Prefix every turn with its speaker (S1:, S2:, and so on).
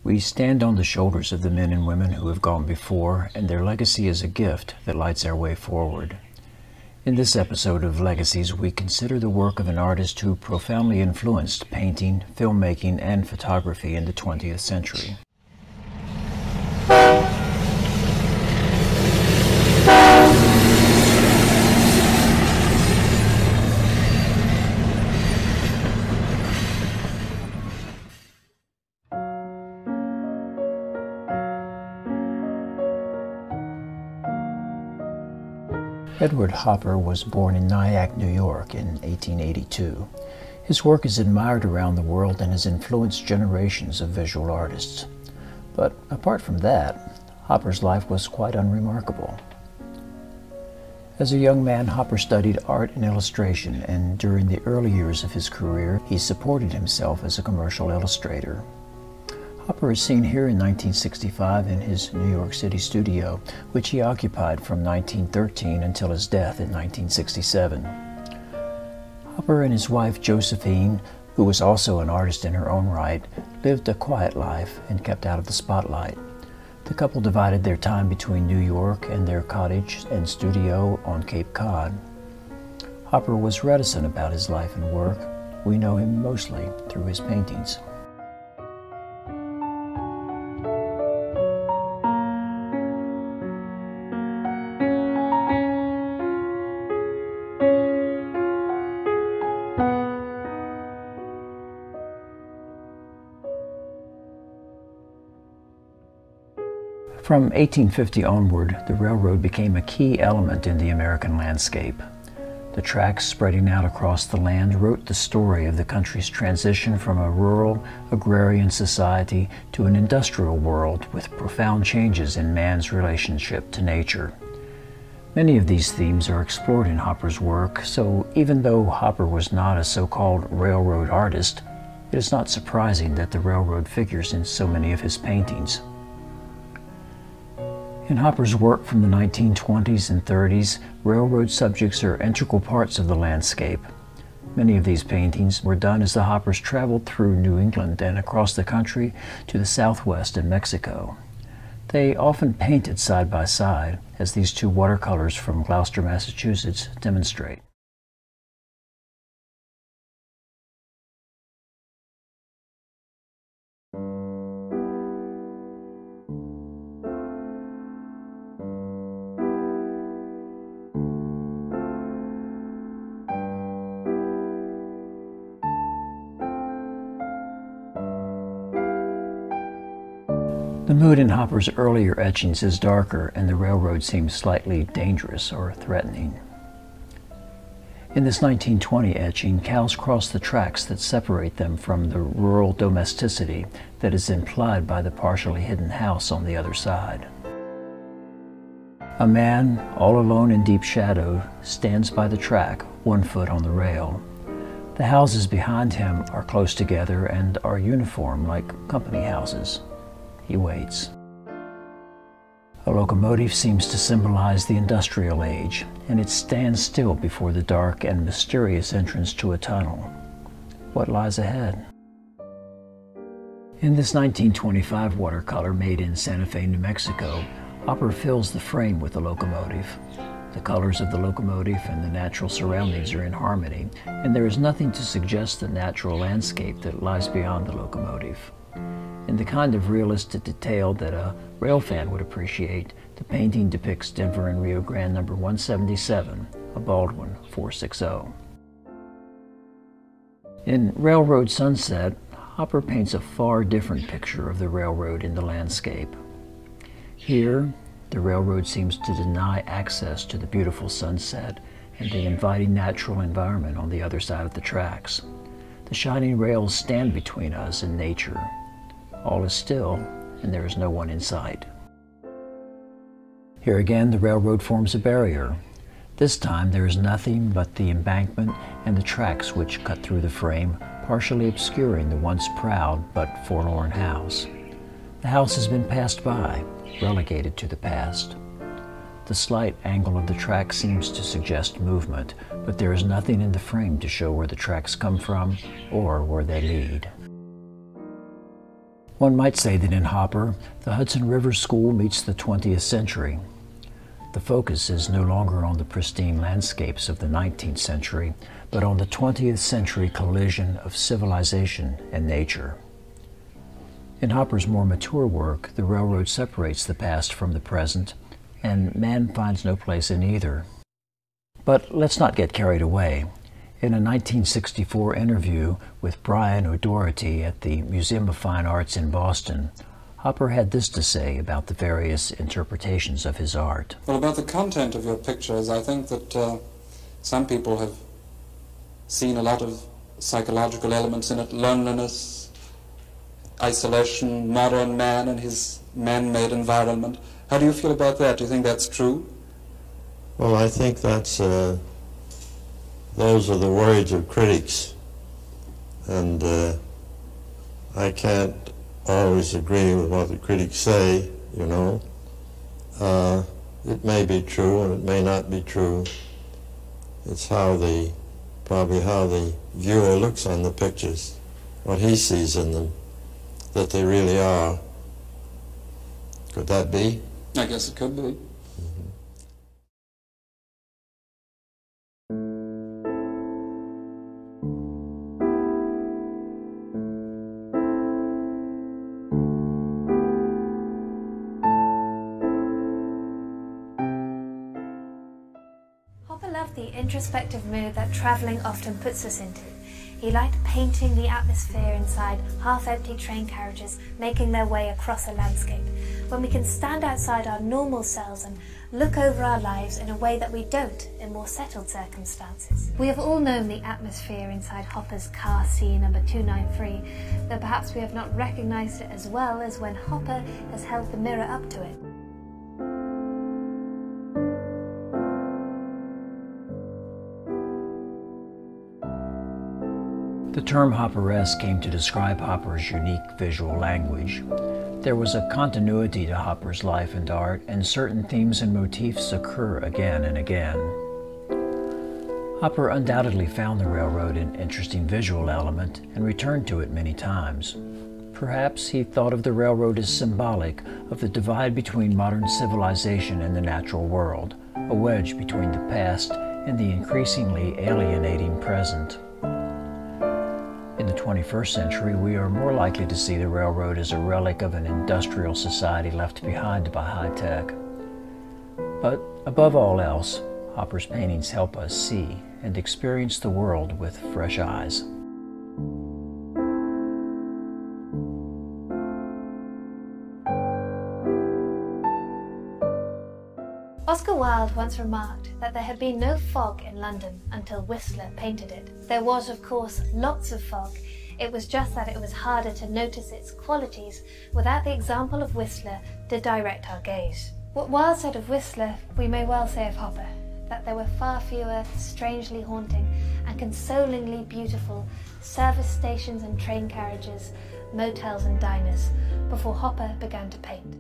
S1: We stand on the shoulders of the men and women who have gone before, and their legacy is a gift that lights our way forward. In this episode of Legacies, we consider the work of an artist who profoundly influenced painting, filmmaking, and photography in the 20th century. Edward Hopper was born in Nyack, New York in 1882. His work is admired around the world and has influenced generations of visual artists. But apart from that, Hopper's life was quite unremarkable. As a young man, Hopper studied art and illustration, and during the early years of his career, he supported himself as a commercial illustrator. Hopper is seen here in 1965 in his New York City studio, which he occupied from 1913 until his death in 1967. Hopper and his wife Josephine, who was also an artist in her own right, lived a quiet life and kept out of the spotlight. The couple divided their time between New York and their cottage and studio on Cape Cod. Hopper was reticent about his life and work. We know him mostly through his paintings. From 1850 onward, the railroad became a key element in the American landscape. The tracks spreading out across the land wrote the story of the country's transition from a rural, agrarian society to an industrial world with profound changes in man's relationship to nature. Many of these themes are explored in Hopper's work, so even though Hopper was not a so-called railroad artist, it is not surprising that the railroad figures in so many of his paintings. In Hopper's work from the 1920s and 30s, railroad subjects are integral parts of the landscape. Many of these paintings were done as the Hoppers traveled through New England and across the country to the Southwest and Mexico. They often painted side by side, as these two watercolors from Gloucester, Massachusetts demonstrate. The mood in Hopper's earlier etchings is darker, and the railroad seems slightly dangerous or threatening. In this 1920 etching, cows cross the tracks that separate them from the rural domesticity that is implied by the partially hidden house on the other side. A man, all alone in deep shadow, stands by the track, 1 foot on the rail. The houses behind him are close together and are uniform like company houses. He waits. A locomotive seems to symbolize the industrial age, and it stands still before the dark and mysterious entrance to a tunnel. What lies ahead? In this 1925 watercolor made in Santa Fe, New Mexico, Hopper fills the frame with the locomotive. The colors of the locomotive and the natural surroundings are in harmony, and there is nothing to suggest the natural landscape that lies beyond the locomotive. In the kind of realistic detail that a rail fan would appreciate, the painting depicts Denver and Rio Grande number 177, a Baldwin 460. In Railroad Sunset, Hopper paints a far different picture of the railroad in the landscape. Here, the railroad seems to deny access to the beautiful sunset and the inviting natural environment on the other side of the tracks. The shining rails stand between us and nature. All is still, and there is no one in sight. Here again, the railroad forms a barrier. This time there is nothing but the embankment and the tracks which cut through the frame, partially obscuring the once proud but forlorn house. The house has been passed by, relegated to the past. The slight angle of the track seems to suggest movement, but there is nothing in the frame to show where the tracks come from or where they lead. One might say that in Hopper, the Hudson River School meets the 20th century. The focus is no longer on the pristine landscapes of the 19th century, but on the 20th century collision of civilization and nature. In Hopper's more mature work, the railroad separates the past from the present, and man finds no place in either. But let's not get carried away. In a 1964 interview with Brian O'Doherty at the Museum of Fine Arts in Boston, Hopper had this to say about the various interpretations of his art.
S2: Well, about the content of your pictures, I think that some people have seen a lot of psychological elements in it: loneliness, isolation, modern man and his man-made environment. How do you feel about that? Do you think that's true?
S3: Well, I think that's those are the words of critics, and I can't always agree with what the critics say, you know. It may be true and it may not be true. It's probably how the viewer looks on the pictures, what he sees in them, that they really are. Could that be?
S2: I guess it could be.
S4: Hopper loved the introspective mood that travelling often puts us into. He liked painting the atmosphere inside half-empty train carriages making their way across a landscape, when we can stand outside our normal selves and look over our lives in a way that we don't in more settled circumstances. We have all known the atmosphere inside Hopper's car scene number 293, though perhaps we have not recognised it as well as when Hopper has held the mirror up to it.
S1: The term Hopperesque came to describe Hopper's unique visual language. There was a continuity to Hopper's life and art, and certain themes and motifs occur again and again. Hopper undoubtedly found the railroad an interesting visual element and returned to it many times. Perhaps he thought of the railroad as symbolic of the divide between modern civilization and the natural world, a wedge between the past and the increasingly alienating present. In the 21st century, we are more likely to see the railroad as a relic of an industrial society left behind by high tech. But above all else, Hopper's paintings help us see and experience the world with fresh eyes.
S4: Oscar Wilde once remarked that there had been no fog in London until Whistler painted it. There was, of course, lots of fog. It was just that it was harder to notice its qualities without the example of Whistler to direct our gaze. What Wilde said of Whistler, we may well say of Hopper, that there were far fewer strangely haunting and consolingly beautiful service stations and train carriages, motels and diners before Hopper began to paint.